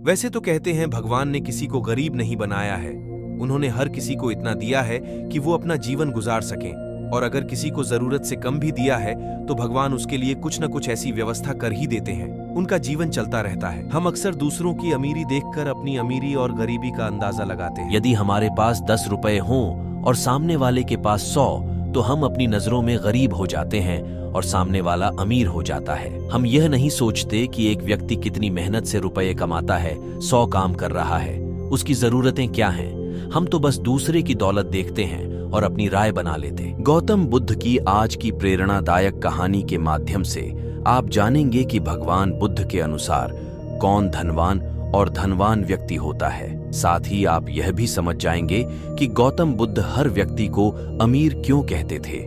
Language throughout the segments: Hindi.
वैसे तो कहते हैं भगवान ने किसी को गरीब नहीं बनाया है, उन्होंने हर किसी को इतना दिया है कि वो अपना जीवन गुजार सकें, और अगर किसी को जरूरत से कम भी दिया है तो भगवान उसके लिए कुछ न कुछ ऐसी व्यवस्था कर ही देते हैं, उनका जीवन चलता रहता है। हम अक्सर दूसरों की अमीरी देखकर अपनी अमीरी और गरीबी का अंदाजा लगाते हैं। यदि हमारे पास 10 रुपए हों और सामने वाले के पास 100, तो हम अपनी नजरों में गरीब हो जाते हैं और सामने वाला अमीर हो जाता है। हम यह नहीं सोचते कि एक व्यक्ति कितनी मेहनत से रुपए कमाता है, 100 काम कर रहा है, उसकी जरूरतें क्या हैं। हम तो बस दूसरे की दौलत देखते हैं और अपनी राय बना लेते। गौतम बुद्ध की आज की प्रेरणादायक कहानी के माध्यम से आप जानेंगे कि भगवान बुद्ध के अनुसार कौन धनवान और धनवान व्यक्ति होता है। साथ ही आप यह भी समझ जाएंगे कि गौतम बुद्ध हर व्यक्ति को अमीर क्यों कहते थे।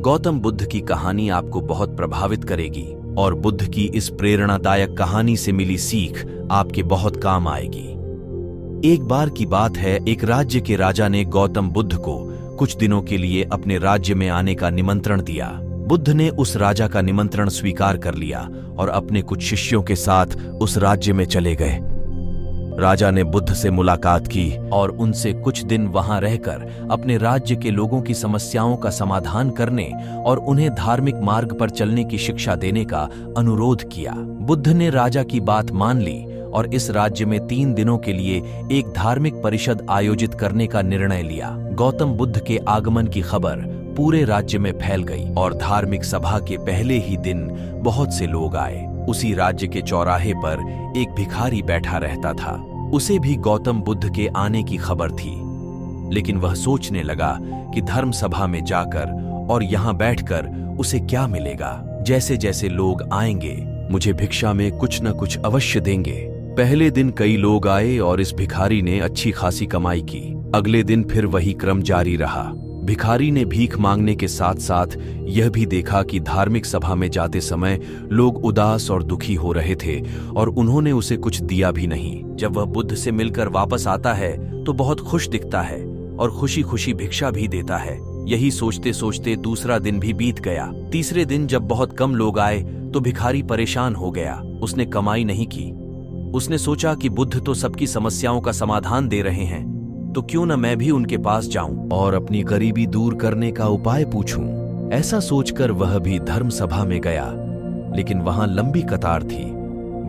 गौतम बुद्ध की कहानी आपको बहुत प्रभावित करेगी और बुद्ध की इस प्रेरणादायक कहानी से मिली सीख आपके बहुत काम आएगी। एक बार की बात है, एक राज्य के राजा ने गौतम बुद्ध को कुछ दिनों के लिए अपने राज्य में आने का निमंत्रण दिया। बुद्ध ने उस राजा का निमंत्रण स्वीकार कर लिया और अपने कुछ शिष्यों के साथ उस राज्य में चले गए। राजा ने बुद्ध से मुलाकात की और उनसे कुछ दिन वहां रहकर अपने राज्य के लोगों की समस्याओं का समाधान करने और उन्हें धार्मिक मार्ग पर चलने की शिक्षा देने का अनुरोध किया। बुद्ध ने राजा की बात मान ली और इस राज्य में 3 दिनों के लिए एक धार्मिक परिषद आयोजित करने का निर्णय लिया। गौतम बुद्ध के आगमन की खबर पूरे राज्य में फैल गई और धार्मिक सभा के पहले ही दिन बहुत से लोग आए। उसी राज्य के चौराहे पर एक भिखारी बैठा रहता था। उसे भी गौतम बुद्ध के आने की खबर थी, लेकिन वह सोचने लगा कि धर्म सभा में जाकर और यहाँ बैठकर उसे क्या मिलेगा। जैसे जैसे लोग आएंगे मुझे भिक्षा में कुछ न कुछ अवश्य देंगे। पहले दिन कई लोग आए और इस भिखारी ने अच्छी खासी कमाई की। अगले दिन फिर वही क्रम जारी रहा। भिखारी ने भीख मांगने के साथ साथ यह भी देखा कि धार्मिक सभा में जाते समय लोग उदास और दुखी हो रहे थे और उन्होंने उसे कुछ दिया भी नहीं। जब वह बुद्ध से मिलकर वापस आता है तो बहुत खुश दिखता है और खुशी खुशी भिक्षा भी देता है। यही सोचते सोचते दूसरा दिन भी बीत गया। तीसरे दिन जब बहुत कम लोग आए तो भिखारी परेशान हो गया। उसने कमाई नहीं की। उसने सोचा कि बुद्ध तो सबकी समस्याओं का समाधान दे रहे हैं, तो क्यों न मैं भी उनके पास जाऊं और अपनी गरीबी दूर करने का उपाय पूछूं। ऐसा सोचकर वह भी धर्म सभा में गया, लेकिन वहां लंबी कतार थी।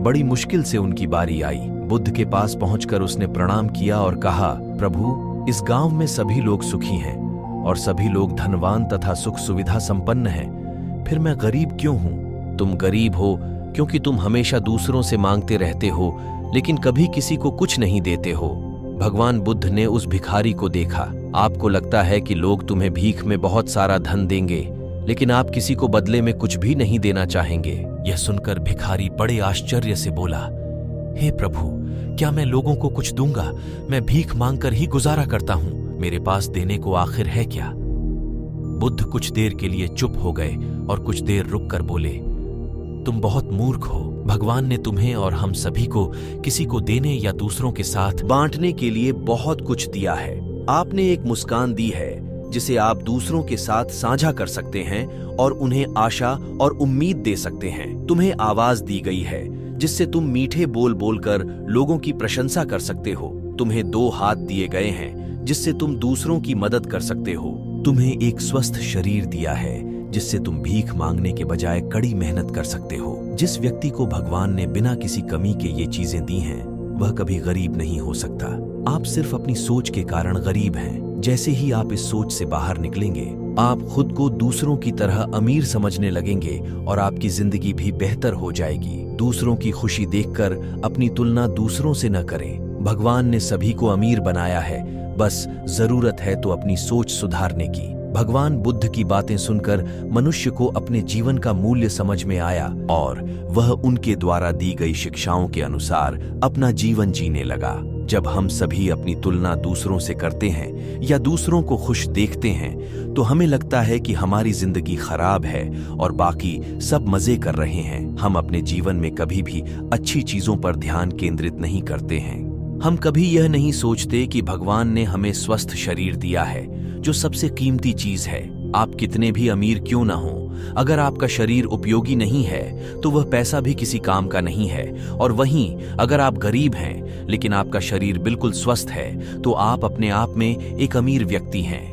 बड़ी मुश्किल से उनकी बारी आई। बुद्ध के पास पहुंचकर उसने प्रणाम किया और कहा, प्रभु, इस गांव में सभी लोग सुखी हैं और सभी लोग धनवान तथा सुख सुविधा संपन्न हैं, फिर मैं गरीब क्यों हूं? तुम गरीब हो क्योंकि तुम हमेशा दूसरों से मांगते रहते हो, लेकिन कभी किसी को कुछ नहीं देते हो। भगवान बुद्ध ने उस भिखारी को देखा। आपको लगता है कि लोग तुम्हें भीख में बहुत सारा धन देंगे, लेकिन आप किसी को बदले में कुछ भी नहीं देना चाहेंगे। यह सुनकर भिखारी बड़े आश्चर्य से बोला, हे प्रभु, क्या मैं लोगों को कुछ दूंगा? मैं भीख मांगकर ही गुजारा करता हूं। मेरे पास देने को आखिर है क्या? बुद्ध कुछ देर के लिए चुप हो गए और कुछ देर रुककर बोले, तुम बहुत मूर्ख हो। भगवान ने तुम्हें और हम सभी को किसी को देने या दूसरों के साथ बांटने के लिए बहुत कुछ दिया है। आपने एक मुस्कान दी है जिसे आप दूसरों के साथ साझा कर सकते हैं और उन्हें आशा और उम्मीद दे सकते हैं। तुम्हें आवाज दी गई है जिससे तुम मीठे बोल बोलकर लोगों की प्रशंसा कर सकते हो। तुम्हें 2 हाथ दिए गए हैं जिससे तुम दूसरों की मदद कर सकते हो। तुम्हें एक स्वस्थ शरीर दिया है जिससे तुम भीख मांगने के बजाय कड़ी मेहनत कर सकते हो। जिस व्यक्ति को भगवान ने बिना किसी कमी के ये चीजें दी हैं, वह कभी गरीब नहीं हो सकता। आप सिर्फ अपनी सोच के कारण गरीब हैं। जैसे ही आप इस सोच से बाहर निकलेंगे, आप खुद को दूसरों की तरह अमीर समझने लगेंगे और आपकी जिंदगी भी बेहतर हो जाएगी। दूसरों की खुशी देखकर अपनी तुलना दूसरों से न करें। भगवान ने सभी को अमीर बनाया है, बस जरूरत है तो अपनी सोच सुधारने की। भगवान बुद्ध की बातें सुनकर मनुष्य को अपने जीवन का मूल्य समझ में आया और वह उनके द्वारा दी गई शिक्षाओं के अनुसार अपना जीवन जीने लगा। जब हम सभी अपनी तुलना दूसरों से करते हैं या दूसरों को खुश देखते हैं, तो हमें लगता है कि हमारी जिंदगी खराब है और बाकी सब मजे कर रहे हैं। हम अपने जीवन में कभी भी अच्छी चीजों पर ध्यान केंद्रित नहीं करते हैं। हम कभी यह नहीं सोचते कि भगवान ने हमें स्वस्थ शरीर दिया है, जो सबसे कीमती चीज है। आप कितने भी अमीर क्यों ना हो, अगर आपका शरीर उपयोगी नहीं है तो वह पैसा भी किसी काम का नहीं है। और वहीं अगर आप गरीब हैं लेकिन आपका शरीर बिल्कुल स्वस्थ है तो आप अपने आप में एक अमीर व्यक्ति हैं।